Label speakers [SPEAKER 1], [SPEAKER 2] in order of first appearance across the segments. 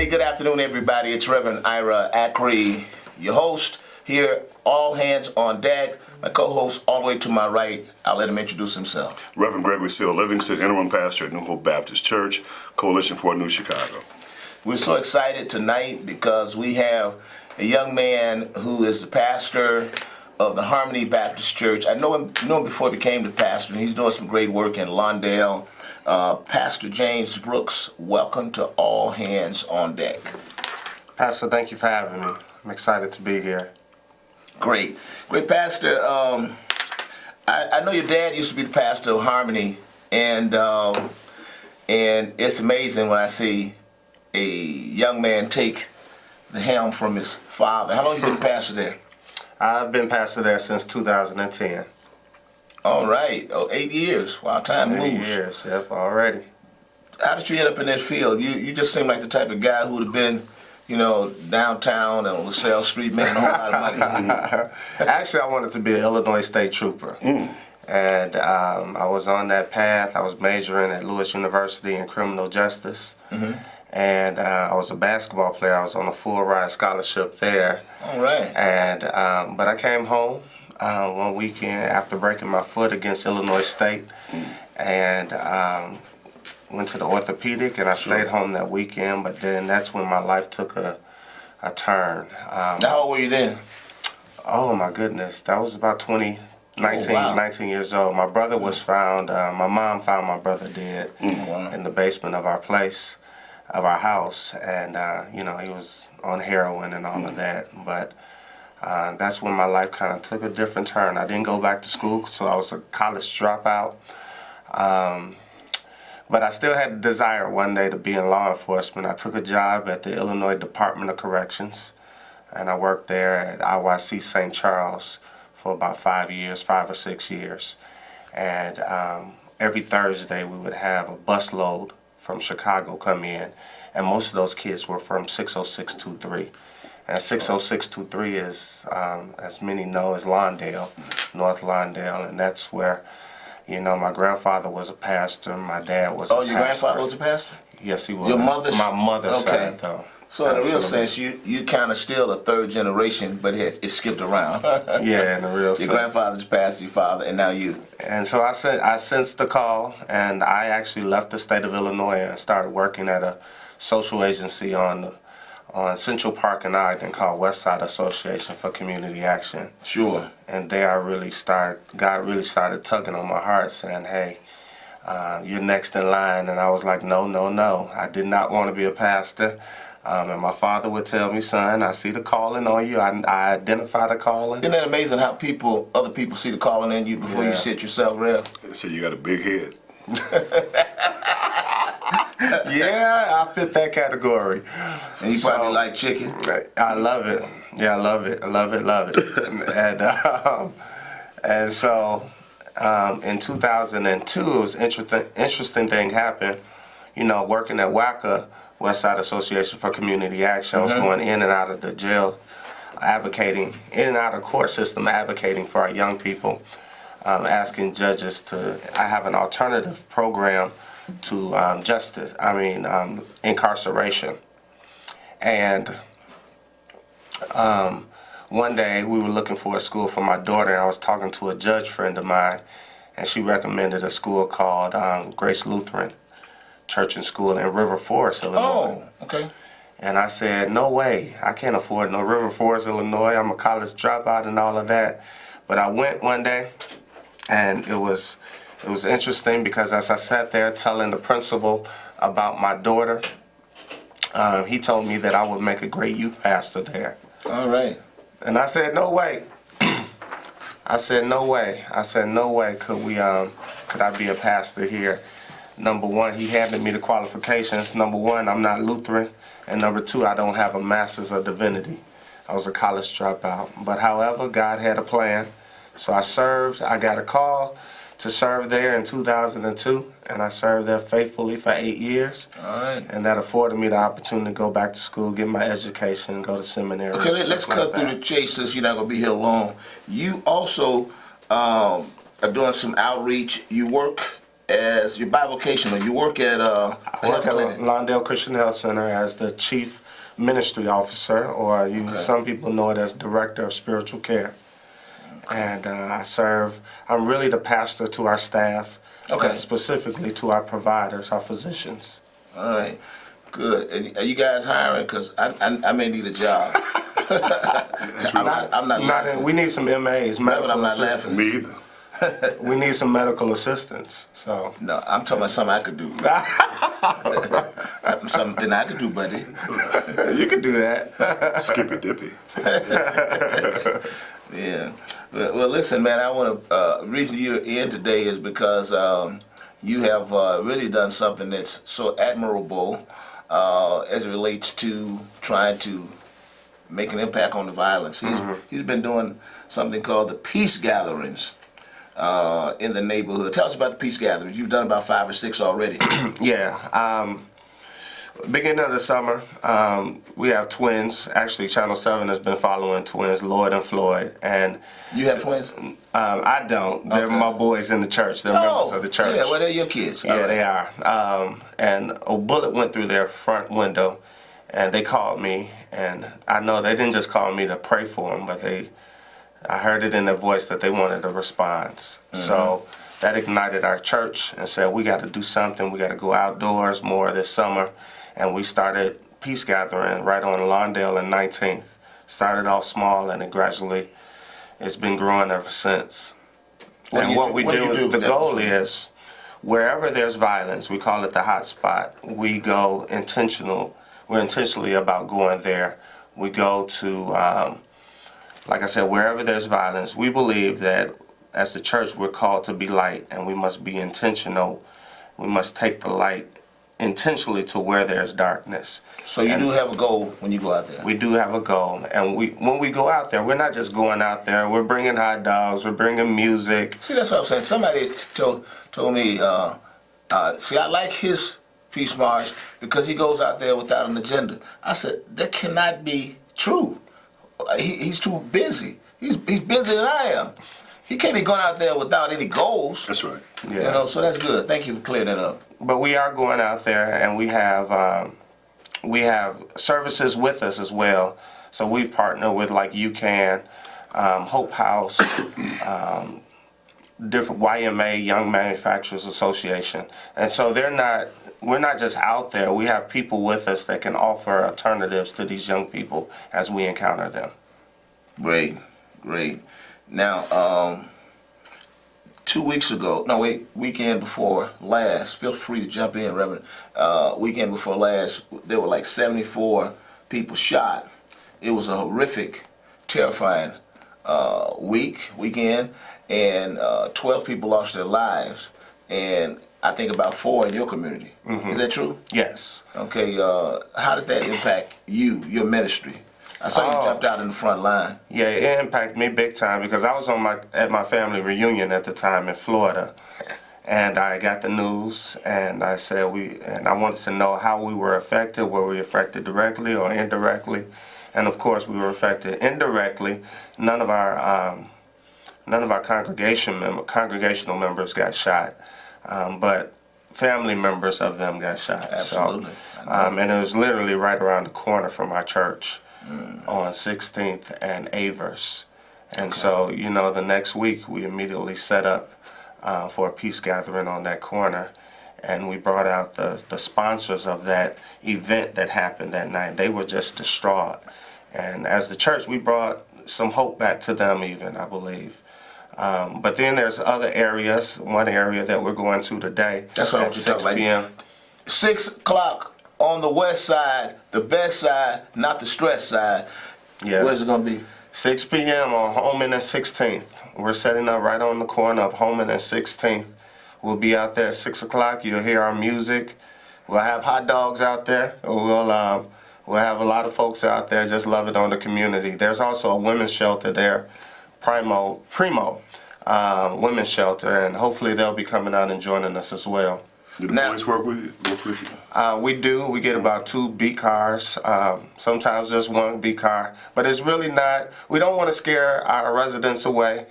[SPEAKER 1] Hey, good afternoon, everybody. It's Reverend Ira Ackrey, your host here, all hands on deck. My co-host all the way to my right, I'll let him introduce himself.
[SPEAKER 2] Reverend Gregory Seal Livingston, interim pastor at New Hope Baptist Church, Coalition for New Chicago.
[SPEAKER 1] We're so excited tonight because we have a young man who is the pastor of the Harmony Baptist Church. I know him before he became the pastor, and he's doing some great work in Lawndale. Pastor James Brooks, welcome to All Hands on Deck.
[SPEAKER 3] Pastor, thank you for having me. I'm excited to be here.
[SPEAKER 1] Great. Pastor. I know your dad used to be the pastor of Harmony, and it's amazing when I see a young man take the helm from his father. How long have you been pastor there?
[SPEAKER 3] I've been pastor there since 2010.
[SPEAKER 1] All right. 8 years. Wow, time moves.
[SPEAKER 3] 8 years, yep, already.
[SPEAKER 1] How did you end up in that field? You just seem like the type of guy who would have been, downtown on LaSalle Street making a whole lot of money.
[SPEAKER 3] Actually, I wanted to be an Illinois State Trooper. And I was on that path. I was majoring at Lewis University in criminal justice. And I was a basketball player. I was on a full ride scholarship there.
[SPEAKER 1] All right.
[SPEAKER 3] And but I came home one weekend after breaking my foot against Illinois State, and went to the orthopedic, and I stayed home that weekend. But then that's when my life took a turn.
[SPEAKER 1] How old were you then?
[SPEAKER 3] Oh my goodness, that was about 19 years old. My brother was found. My mom found my brother dead in the basement of our place. Of our house, and he was on heroin and all of that, but that's when my life kind of took a different turn. I didn't go back to school, so I was a college dropout, but I still had the desire one day to be in law enforcement. I took a job at the Illinois Department of Corrections, and I worked there at IYC St. Charles for about 5 or 6 years, and every Thursday we would have a busload from Chicago come in, and most of those kids were from 60623. And 60623 is, as many know, is Lawndale, North Lawndale, and that's where, my grandfather was a pastor, my dad was a pastor.
[SPEAKER 1] Oh, your grandfather was a pastor?
[SPEAKER 3] Yes, he was.
[SPEAKER 1] Your mother's?
[SPEAKER 3] My mother's
[SPEAKER 1] side,
[SPEAKER 3] though.
[SPEAKER 1] So in a real sense, you kind of still a third generation, but it skipped around.
[SPEAKER 3] Yeah, in a real sense.
[SPEAKER 1] Your grandfather's passed, your father, and now you.
[SPEAKER 3] And so I sensed the call, and I actually left the state of Illinois and started working at a social agency on Central Park in Ogden called Westside Association for Community Action.
[SPEAKER 1] Sure.
[SPEAKER 3] And there God really started tugging on my heart, saying, hey, you're next in line. And I was like, no. I did not want to be a pastor. And my father would tell me, son, I see the calling on you. I identify the calling.
[SPEAKER 1] Isn't that amazing how other people see the calling in you before you see it yourself, Rev?
[SPEAKER 2] So you got a big head.
[SPEAKER 3] Yeah, I fit that category.
[SPEAKER 1] And you probably like chicken.
[SPEAKER 3] I love it. Yeah, I love it. And so in 2002, it was interesting thing happened. Working at WACA, Westside Association for Community Action, I was going in and out of the jail, advocating, in and out of the court system, advocating for our young people, asking judges I have an alternative program to incarceration. And one day we were looking for a school for my daughter, and I was talking to a judge friend of mine, and she recommended a school called Grace Lutheran Church and School in River Forest, Illinois.
[SPEAKER 1] Oh, okay.
[SPEAKER 3] And I said, no way, I can't afford no River Forest, Illinois. I'm a college dropout and all of that. But I went one day, and it was interesting because as I sat there telling the principal about my daughter, he told me that I would make a great youth pastor there.
[SPEAKER 1] All right.
[SPEAKER 3] And I said, no way. I said, no way could I be a pastor here. Number one, he handed me the qualifications. Number one, I'm not Lutheran. And number two, I don't have a master's of divinity. I was a college dropout. But however, God had a plan. So I served. I got a call to serve there in 2002, and I served there faithfully for 8 years.
[SPEAKER 1] All right.
[SPEAKER 3] And that afforded me the opportunity to go back to school, get my education, go to seminary.
[SPEAKER 1] Okay, let's cut through the chase since you're not going to be here long. You also are doing some outreach. You work as your bivocational? You work at
[SPEAKER 3] I work
[SPEAKER 1] health
[SPEAKER 3] at
[SPEAKER 1] clinic.
[SPEAKER 3] Lawndale Christian Health Center as the Chief Ministry Officer, or some people know it as Director of Spiritual Care. And I'm really the pastor to our staff,
[SPEAKER 1] Okay.
[SPEAKER 3] specifically to our providers, our physicians.
[SPEAKER 1] All right, good. And are you guys hiring? Because I may need a job. I'm not laughing.
[SPEAKER 3] We need some MAs, medical
[SPEAKER 1] I'm not
[SPEAKER 3] assistants.
[SPEAKER 1] laughing.
[SPEAKER 2] Me either.
[SPEAKER 3] We need some medical assistants. So
[SPEAKER 1] No, I'm talking about something I could do. Something I could do, buddy.
[SPEAKER 3] you can do that.
[SPEAKER 2] Skippy dippy.
[SPEAKER 1] Yeah. Well, listen, man. I want to. Reason you're in today is because you have really done something that's so admirable as it relates to trying to make an impact on the violence. He's been doing something called the peace gatherings in the neighborhood. Tell us about the peace gatherings. You've done about 5 or 6 already.
[SPEAKER 3] Yeah. Beginning of the summer, we have twins. Actually, Channel 7 has been following twins, Lloyd and Floyd. And
[SPEAKER 1] You have twins?
[SPEAKER 3] I don't. They're
[SPEAKER 1] Okay.
[SPEAKER 3] my boys in the church. They're members of the church.
[SPEAKER 1] Yeah, well, they're your kids. All
[SPEAKER 3] Yeah,
[SPEAKER 1] right.
[SPEAKER 3] they are. And a bullet went through their front window, and they called me. And I know they didn't just call me to pray for them, but I heard it in their voice that they wanted a response. So that ignited our church and said, we got to do something. We got to go outdoors more this summer. And we started peace gathering right on Lawndale and 19th. Started off small, and it gradually, it's been growing ever since.
[SPEAKER 1] What do
[SPEAKER 3] And
[SPEAKER 1] you
[SPEAKER 3] what
[SPEAKER 1] do-
[SPEAKER 3] we
[SPEAKER 1] what do you
[SPEAKER 3] do,
[SPEAKER 1] do
[SPEAKER 3] the
[SPEAKER 1] with that?
[SPEAKER 3] goal is, wherever there's violence, we call it the hot spot. We go intentional. We're intentionally about going there. We go to, like I said, wherever there's violence. We believe that as the church, we're called to be light, and we must be intentional. We must take the light intentionally to where there's darkness.
[SPEAKER 1] So you do have a goal when you go out there.
[SPEAKER 3] We do have a goal, and when we go out there, we're not just going out there. We're bringing hot dogs. We're bringing music.
[SPEAKER 1] See, that's what I'm saying. Somebody told me, see, I like his peace march because he goes out there without an agenda. I said, that cannot be true. He's too busy. He's busier than I am. He can't be going out there without any goals.
[SPEAKER 2] That's right.
[SPEAKER 1] You know, so that's good. Thank you for clearing that up.
[SPEAKER 3] But we are going out there, and we have services with us as well. So we've partnered with like UCAN, Hope House, different YMA, Young Manufacturers Association, and so we're not just out there. We have people with us that can offer alternatives to these young people as we encounter them.
[SPEAKER 1] Great, great. Now, 2 weeks ago, weekend before last, feel free to jump in, Reverend. Weekend before last, there were like 74 people shot. It was a horrific, terrifying weekend, and 12 people lost their lives, and I think about 4 in your community. Is that true?
[SPEAKER 3] Yes.
[SPEAKER 1] Okay, how did that impact you, your ministry? I saw you jumped out in the front line.
[SPEAKER 3] Yeah, it impacted me big time because I was at my family reunion at the time in Florida, and I got the news, and I said I wanted to know how we were affected. Were we affected directly or indirectly? And of course, we were affected indirectly. None of our congregational members got shot, but family members of them got shot.
[SPEAKER 1] Absolutely.
[SPEAKER 3] So, and it was literally right around the corner from our church. On 16th and Avers. And so, the next week we immediately set up for a peace gathering on that corner, and we brought out the sponsors of that event that happened that night. They were just distraught. And as the church, we brought some hope back to them even, I believe. But then there's other areas, one area that we're going to today.
[SPEAKER 1] That's what I
[SPEAKER 3] at
[SPEAKER 1] want you to talk
[SPEAKER 3] 6
[SPEAKER 1] about.
[SPEAKER 3] p.m.
[SPEAKER 1] 6 o'clock on the west side, the best side, not the stress side.
[SPEAKER 3] Yeah.
[SPEAKER 1] Where's it going to be?
[SPEAKER 3] 6 p.m. on Holman and 16th. We're setting up right on the corner of Holman and 16th. We'll be out there at 6 o'clock. You'll hear our music. We'll have hot dogs out there. We'll have a lot of folks out there just loving on the community. There's also a women's shelter there, Primo women's shelter, and hopefully they'll be coming out and joining us as well.
[SPEAKER 2] Do the
[SPEAKER 1] Now-
[SPEAKER 2] police work with you?
[SPEAKER 3] We do. We get about 2 beat cars, sometimes just 1 beat car. But it's really not, we don't want to scare our residents away.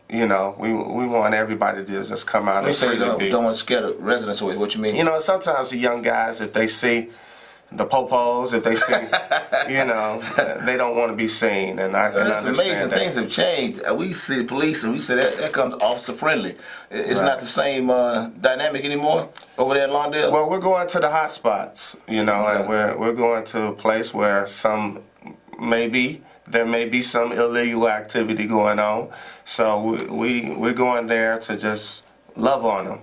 [SPEAKER 3] You know, we want everybody to just come out
[SPEAKER 1] When you
[SPEAKER 3] and
[SPEAKER 1] say
[SPEAKER 3] freely
[SPEAKER 1] don't,
[SPEAKER 3] be.
[SPEAKER 1] don't want to scare the residents away, what you mean?
[SPEAKER 3] You know, sometimes the young guys, if they see the popos, if they see, you know, they don't want to be seen, and I can
[SPEAKER 1] It's
[SPEAKER 3] understand
[SPEAKER 1] amazing.
[SPEAKER 3] that.
[SPEAKER 1] Things have changed. We see the police, and we say that comes officer friendly. It's
[SPEAKER 3] Right.
[SPEAKER 1] not the same dynamic anymore over there in Lawndale.
[SPEAKER 3] Well, we're going to the hot spots, you know, and we're going to a place where there may be some illegal activity going on. So we're going there to just love on them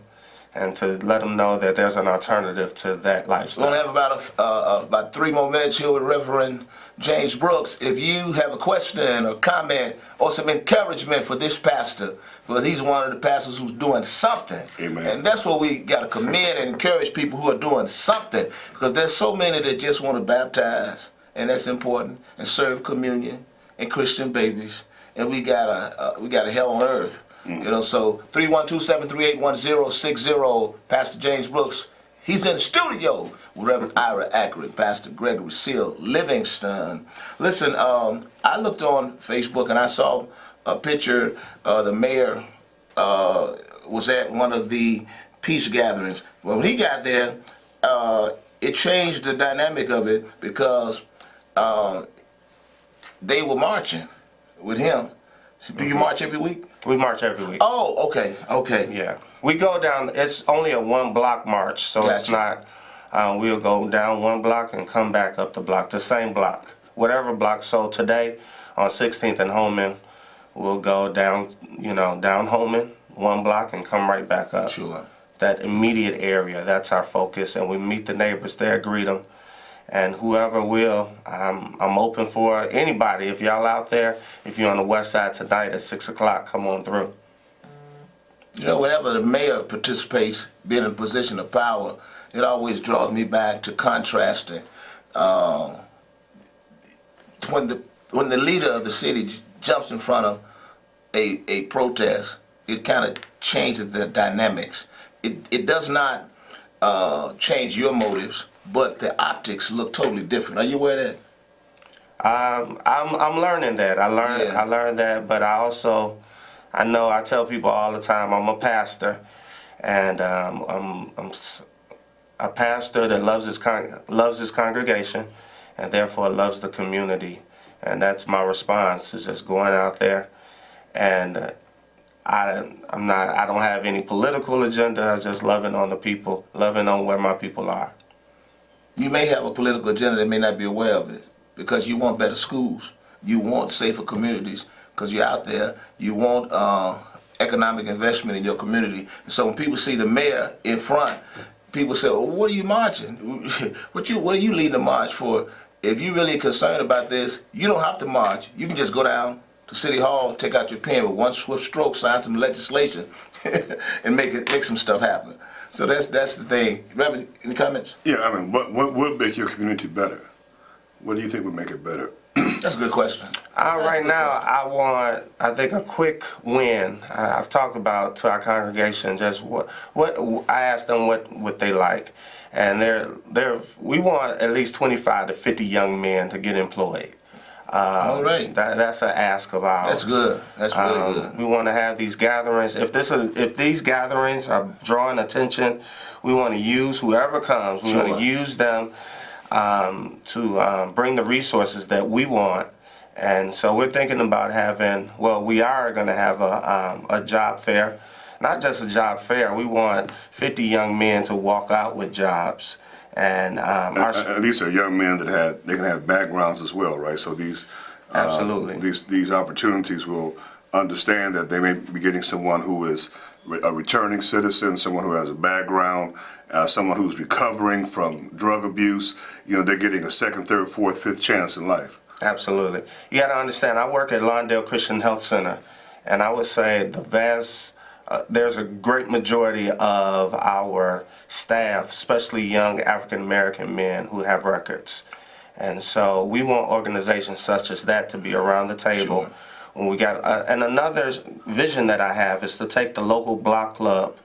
[SPEAKER 3] and to let them know that there's an alternative to that
[SPEAKER 1] We
[SPEAKER 3] lifestyle.
[SPEAKER 1] only have about 3 more minutes here with Reverend James Brooks. If you have a question or comment or some encouragement for this pastor, because he's one of the pastors who's doing something.
[SPEAKER 2] Amen.
[SPEAKER 1] And that's what we got to commend and encourage people who are doing something, because there's so many that just want to baptize, and that's important, and serve communion and Christian babies, and we got a hell on earth. You know, so 312-738-1060, Pastor James Brooks. He's in the studio with Reverend Ira Akron, Pastor Gregory Seal Livingston. Listen, I looked on Facebook and I saw a picture. The mayor was at one of the peace gatherings. Well, when he got there, it changed the dynamic of it, because they were marching with him. Do you march every week?
[SPEAKER 3] We march every week.
[SPEAKER 1] Oh, okay.
[SPEAKER 3] Yeah. We go down, it's only a 1-block march, so it's
[SPEAKER 1] Gotcha.
[SPEAKER 3] not, we'll go down 1 block and come back up the block, the same block, whatever block. So today on 16th and Holman, we'll go down, you know, down Holman, 1 block, and come right back up.
[SPEAKER 1] Sure.
[SPEAKER 3] That immediate area, that's our focus, and we meet the neighbors there, greet them, and whoever will, I'm open for anybody. If y'all out there, if you're on the west side tonight at 6 o'clock, come on through.
[SPEAKER 1] You know, whenever the mayor participates, being in a position of power, it always draws me back to contrasting. When the leader of the city jumps in front of a protest, it kind of changes the dynamics. It does not change your motives, but the optics look totally different. Are you aware of that?
[SPEAKER 3] I'm learning that. I learned that, but I know I tell people all the time I'm a pastor, and I'm a pastor that loves his congregation, and therefore loves the community, and that's my response, is just going out there, and I don't have any political agenda. I'm just loving on the people, loving on where my people are.
[SPEAKER 1] You may have a political agenda that may not be aware of it, because you want better schools, you want safer communities, because you're out there, you want economic investment in your community. And so when people see the mayor in front, people say, well, what are you marching? What are you leading the march for? If you're really concerned about this, you don't have to march. You can just go down to City Hall, take out your pen with one swift stroke, sign some legislation, and make some stuff happen. So that's the thing. Reverend, any comments?
[SPEAKER 2] Yeah, I mean, what would make your community better? What do you think would make it better?
[SPEAKER 1] That's a good question.
[SPEAKER 3] Right now, I think a quick win. I've talked about to our congregation just what I asked them what would they like, and we want at least 25 to 50 young men to get employed.
[SPEAKER 1] All right.
[SPEAKER 3] That's an ask of ours.
[SPEAKER 1] That's good. That's really good.
[SPEAKER 3] We want to have these gatherings. If these gatherings are drawing attention, we want to use whoever comes. We want
[SPEAKER 1] Sure.
[SPEAKER 3] to use them to bring the resources that we want. And so we're thinking about we are going to have a job fair. Not just a job fair, we want 50 young men to walk out with jobs. And
[SPEAKER 2] And these are young men that they can have backgrounds as well, right? So these
[SPEAKER 3] Absolutely.
[SPEAKER 2] These opportunities will understand that they may be getting someone who is a returning citizen, someone who has a background, someone who's recovering from drug abuse. You know, they're getting a second, third, fourth, fifth chance in life.
[SPEAKER 3] Absolutely. You got to understand, I work at Lawndale Christian Health Center, and I would say there's a great majority of our staff, especially young African American men who have records. And so we want organizations such as that to be around the table.
[SPEAKER 1] Sure.
[SPEAKER 3] When we got and another vision that I have is to take the local block club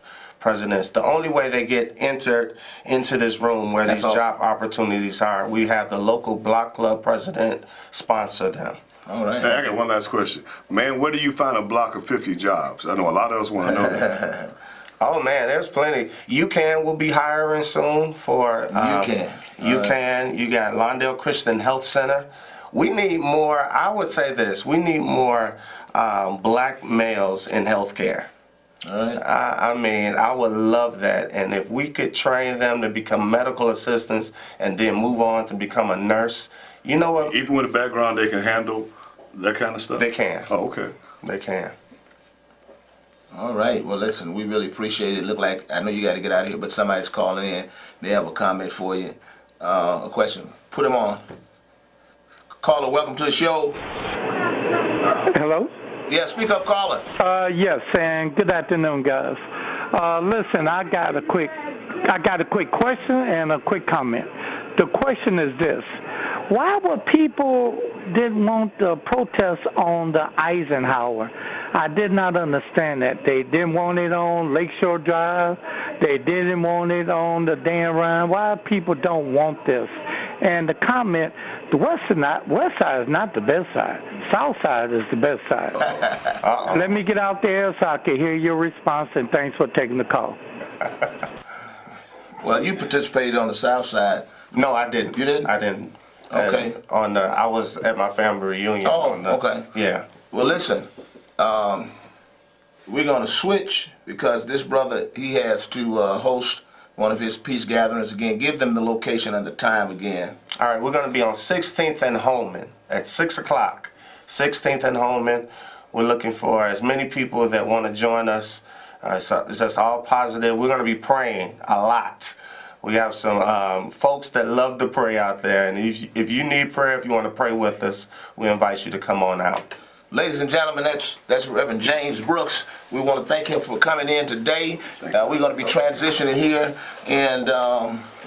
[SPEAKER 3] presidents. The only way they get entered into this room where
[SPEAKER 1] That's
[SPEAKER 3] these
[SPEAKER 1] awesome.
[SPEAKER 3] job opportunities are, we have the local block club president sponsor them.
[SPEAKER 1] All right.
[SPEAKER 2] Hey, I got one last question. Man, where do you find a block of 50 jobs? I know a lot of us want to know that.
[SPEAKER 3] Oh man, there's plenty. UCAN will be hiring soon for
[SPEAKER 1] UCAN.
[SPEAKER 3] UCAN. You got Lawndale Christian Health Center. We need more. I would say this: we need more black males in healthcare.
[SPEAKER 1] All right.
[SPEAKER 3] I mean, I would love that. And if we could train them to become medical assistants and then move on to become a nurse, you know what?
[SPEAKER 2] Even with a background, they can handle that kind of stuff?
[SPEAKER 3] They can.
[SPEAKER 2] Oh, okay.
[SPEAKER 3] They can.
[SPEAKER 1] All right. Well, listen, we really appreciate it. Look like, I know you got to get out of here, but somebody's calling in. They have a comment for you. A question. Put them on. Caller, welcome to the show.
[SPEAKER 4] Hello?
[SPEAKER 1] Yeah, speak up, caller.
[SPEAKER 4] Yes, and good afternoon, guys. Listen, I got a quick question and a quick comment. The question is this: why would people didn't want the protest on the Eisenhower? I did not understand that. They didn't want it on Lakeshore Drive. They didn't want it on the Dan Ryan. Why people don't want this? And the comment, the west side is not the best side. South side is the best side. Let me get out there so I can hear your response, and thanks for taking the call.
[SPEAKER 1] Well, you participated on the south side.
[SPEAKER 3] No, I didn't.
[SPEAKER 1] You didn't?
[SPEAKER 3] I didn't.
[SPEAKER 1] Okay.
[SPEAKER 3] I was at my family reunion.
[SPEAKER 1] Oh,
[SPEAKER 3] on the,
[SPEAKER 1] okay.
[SPEAKER 3] Yeah.
[SPEAKER 1] Well, listen, we're going to switch because this brother, he has to host one of his peace gatherings again. Give them the location and the time again.
[SPEAKER 3] All right, we're going to be on 16th and Holman at 6 o'clock. 16th and Holman. We're looking for as many people that want to join us. So it's just all positive. We're going to be praying a lot. We have some folks that love to pray out there. And if you need prayer, if you want to pray with us, we invite you to come on out.
[SPEAKER 1] Ladies and gentlemen, that's Reverend James Brooks. We want to thank him for coming in today. We're going to be transitioning here, and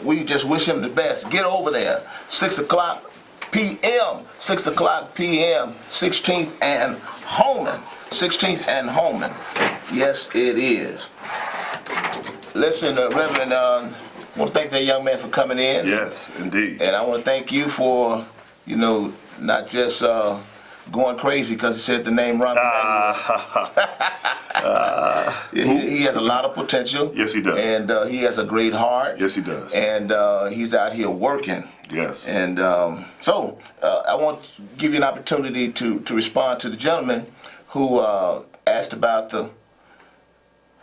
[SPEAKER 1] we just wish him the best. Get over there, 6 o'clock p.m., 6 o'clock p.m., 16th and Holman. 16th and Holman. Yes, it is. Listen, Reverend, I want to thank that young man for coming in.
[SPEAKER 2] Yes, indeed.
[SPEAKER 1] And I want to thank you for, not just going crazy because he said the name wrong. He has a lot of potential.
[SPEAKER 2] Yes, he does.
[SPEAKER 1] And he has a great heart.
[SPEAKER 2] Yes, he does.
[SPEAKER 1] And he's out here working.
[SPEAKER 2] Yes.
[SPEAKER 1] And so I want to give you an opportunity to respond to the gentleman who asked about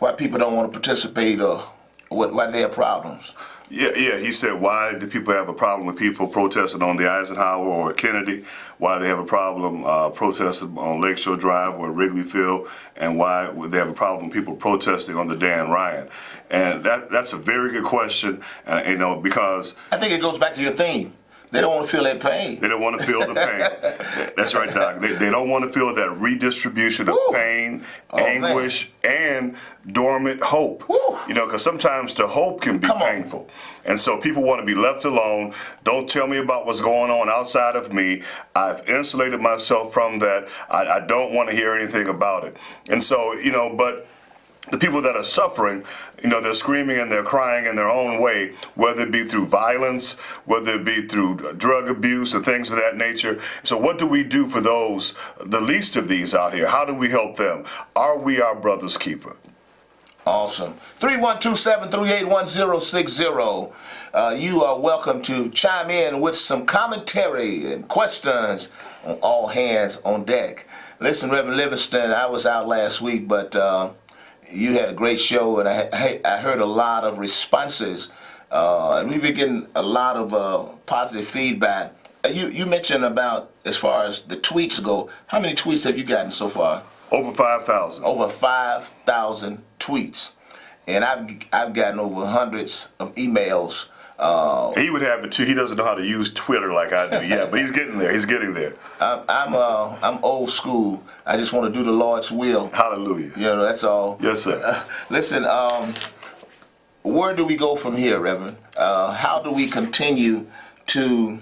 [SPEAKER 1] why people don't want to participate or why they have problems.
[SPEAKER 2] Yeah. He said, why do people have a problem with people protesting on the Eisenhower or Kennedy? Why they have a problem protesting on Lakeshore Drive or Wrigley Field? And why would they have a problem with people protesting on the Dan Ryan? And that's a very good question, because
[SPEAKER 1] I think it goes back to your theme. They don't want to feel that pain.
[SPEAKER 2] they don't want to feel the pain. That's right, Doc. They don't want to feel that redistribution of pain, anguish, and dormant hope.
[SPEAKER 1] Woo.
[SPEAKER 2] Because sometimes the hope can be painful. And so people want to be left alone. Don't tell me about what's going on outside of me. I've insulated myself from that. I don't want to hear anything about it. And so, but the people that are suffering, they're screaming and they're crying in their own way, whether it be through violence, whether it be through drug abuse and things of that nature. So what do we do for those, the least of these out here? How do we help them? Are we our brother's keeper?
[SPEAKER 1] Awesome. 312-738-1060. You are welcome to chime in with some commentary and questions on All Hands on Deck. Listen, Reverend Livingston, I was out last week, but you had a great show, and I heard a lot of responses, and we've been getting a lot of positive feedback. You mentioned about, as far as the tweets go, how many tweets have you gotten so far?
[SPEAKER 2] Over 5,000.
[SPEAKER 1] Over 5,000 tweets, and I've gotten over hundreds of emails.
[SPEAKER 2] He would have it too. He doesn't know how to use Twitter like I do. Yeah, but he's getting there. He's getting there.
[SPEAKER 1] I'm old school. I just want to do the Lord's will.
[SPEAKER 2] Hallelujah.
[SPEAKER 1] That's all.
[SPEAKER 2] Yes, sir.
[SPEAKER 1] Listen, where do we go from here, Reverend? How do we continue to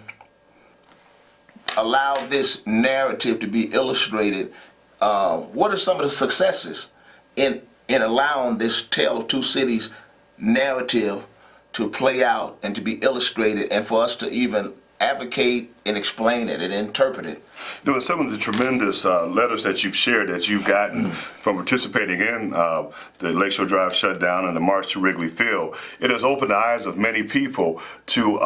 [SPEAKER 1] allow this narrative to be illustrated? What are some of the successes in in allowing this Tale of Two Cities narrative to play out and to be illustrated, and for us to even advocate and explain it and interpret it.
[SPEAKER 2] You know, some of the tremendous letters that you've shared, that you've gotten from participating in the Lakeshore Drive shutdown and the March to Wrigley Field, it has opened the eyes of many people to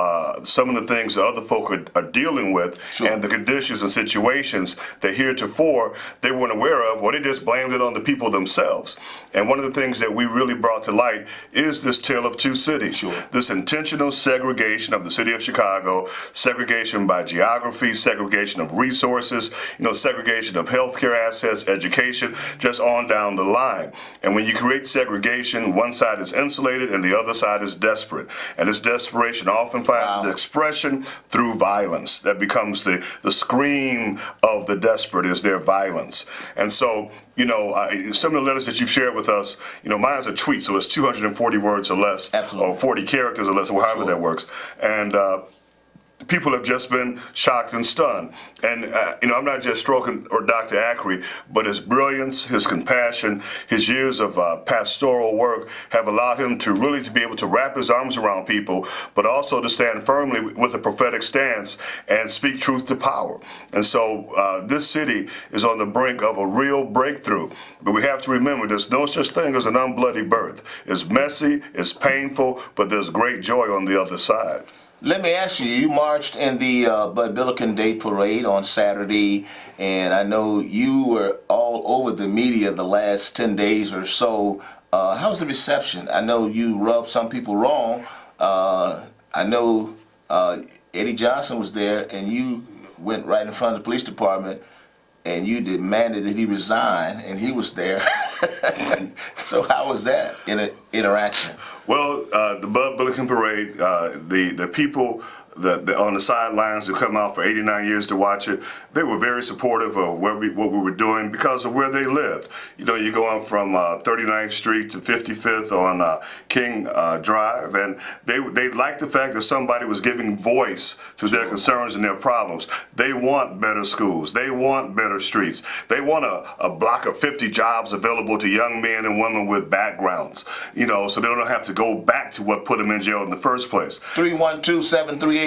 [SPEAKER 2] some of the things that other folk are dealing with.
[SPEAKER 1] Sure.
[SPEAKER 2] And the conditions and situations that heretofore they weren't aware of, or they just blamed it on the people themselves. And one of the things that we really brought to light is this Tale of Two Cities.
[SPEAKER 1] Sure.
[SPEAKER 2] This intentional segregation of the city of Chicago, segregation by geography, segregation of resources, segregation of healthcare assets, education, just on down the line. And when you create segregation, one side is insulated and the other side is desperate. And this desperation often finds the expression through violence. That becomes the scream of the desperate, is their violence. And so, some of the letters that you've shared with us, mine's a tweet, so it's 240 words or less.
[SPEAKER 1] Absolutely.
[SPEAKER 2] Or 40 characters or less, or however that works. And people have just been shocked and stunned. And, I'm not just stroking or Dr. Ackery, but his brilliance, his compassion, his years of pastoral work have allowed him to really to be able to wrap his arms around people, but also to stand firmly with a prophetic stance and speak truth to power. And so this city is on the brink of a real breakthrough. But we have to remember there's no such thing as an unbloody birth. It's messy, it's painful, but there's great joy on the other side.
[SPEAKER 1] Let me ask you, you marched in the Bud Billiken Day Parade on Saturday, and I know you were all over the media the last 10 days or so. How's the reception? I know you rubbed some people wrong. I know Eddie Johnson was there, and you went right in front of the police department, and you demanded that he resign, and he was there. So how was that interaction?
[SPEAKER 2] Well, the Bud Billiken Parade, the people on the sidelines who come out for 89 years to watch it, they were very supportive of what we were doing because of where they lived. You're going from 39th Street to 55th on King Drive, and they liked the fact that somebody was giving voice to their concerns and their problems. They want better schools. They want better streets. They want a block of 50 jobs available to young men and women with backgrounds, so they don't have to go back to what put them in jail in the first place.
[SPEAKER 1] 312-738-1060.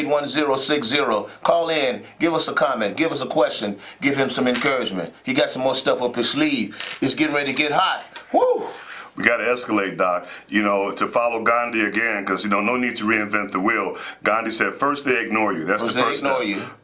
[SPEAKER 1] Call in, give us a comment, give us a question, give him some encouragement. He got some more stuff up his sleeve. It's getting ready to get hot. Woo!
[SPEAKER 2] We got to escalate, Doc, to follow Gandhi again, because, no need to reinvent the wheel. Gandhi said, first they ignore you. That's the first step.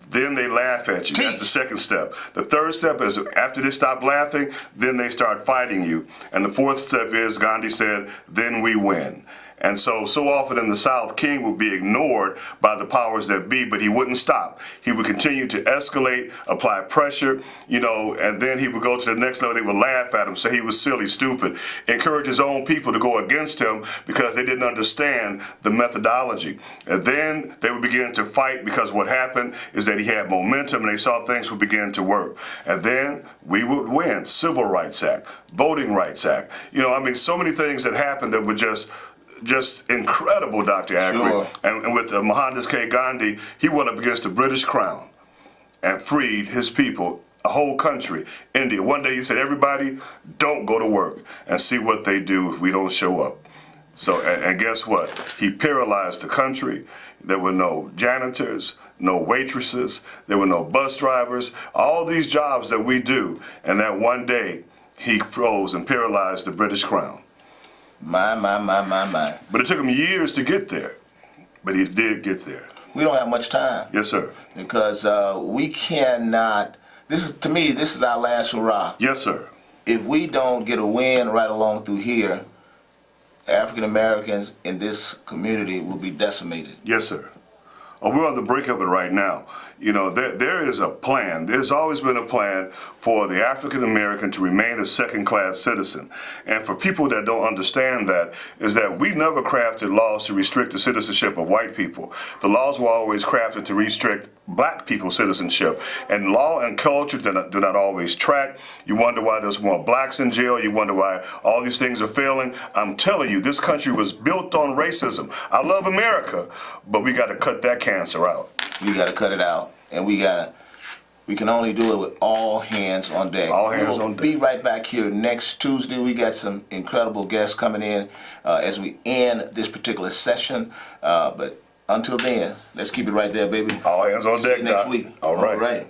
[SPEAKER 2] Then they laugh at you. That's the second step. The third step is after they stop laughing, then they start fighting you. And the fourth step is, Gandhi said, then we win. And so often in the South, King would be ignored by the powers that be, but he wouldn't stop. He would continue to escalate, apply pressure, and then he would go to the next level. They would laugh at him, say he was silly, stupid, encourage his own people to go against him because they didn't understand the methodology. And then they would begin to fight because what happened is that he had momentum and they saw things would begin to work. And then we would win. Civil Rights Act, Voting Rights Act. So many things that happened that were just incredible, Dr. Ackery.
[SPEAKER 1] Sure.
[SPEAKER 2] And with Mohandas K. Gandhi, he went up against the British Crown and freed his people, a whole country, India. One day he said, everybody, don't go to work and see what they do if we don't show up. So, and guess what? He paralyzed the country. There were no janitors, no waitresses, there were no bus drivers, all these jobs that we do. And that one day, he froze and paralyzed the British Crown.
[SPEAKER 1] My.
[SPEAKER 2] But it took him years to get there. But he did get there.
[SPEAKER 1] We don't have much time.
[SPEAKER 2] Yes, sir.
[SPEAKER 1] Because we cannot, this is our last hurrah.
[SPEAKER 2] Yes, sir.
[SPEAKER 1] If we don't get a win right along through here, African Americans in this community will be decimated.
[SPEAKER 2] Yes, sir. Oh, we're on the brink of it right now. There is a plan. There's always been a plan for the African American to remain a second-class citizen. And for people that don't understand that, is that we never crafted laws to restrict the citizenship of white people. The laws were always crafted to restrict black people's citizenship. And law and culture do not always track. You wonder why there's more blacks in jail. You wonder why all these things are failing. I'm telling you, this country was built on racism. I love America, but we got to cut that cancer out.
[SPEAKER 1] We got to cut it out, and we got to We can only do it with all hands on deck.
[SPEAKER 2] All hands
[SPEAKER 1] We'll
[SPEAKER 2] on deck.
[SPEAKER 1] be right back here next Tuesday. We got some incredible guests coming in as we end this particular session. But until then, let's keep it right there, baby.
[SPEAKER 2] All hands on
[SPEAKER 1] See
[SPEAKER 2] deck,
[SPEAKER 1] you next
[SPEAKER 2] Doc.
[SPEAKER 1] week.
[SPEAKER 2] All right.
[SPEAKER 1] All right.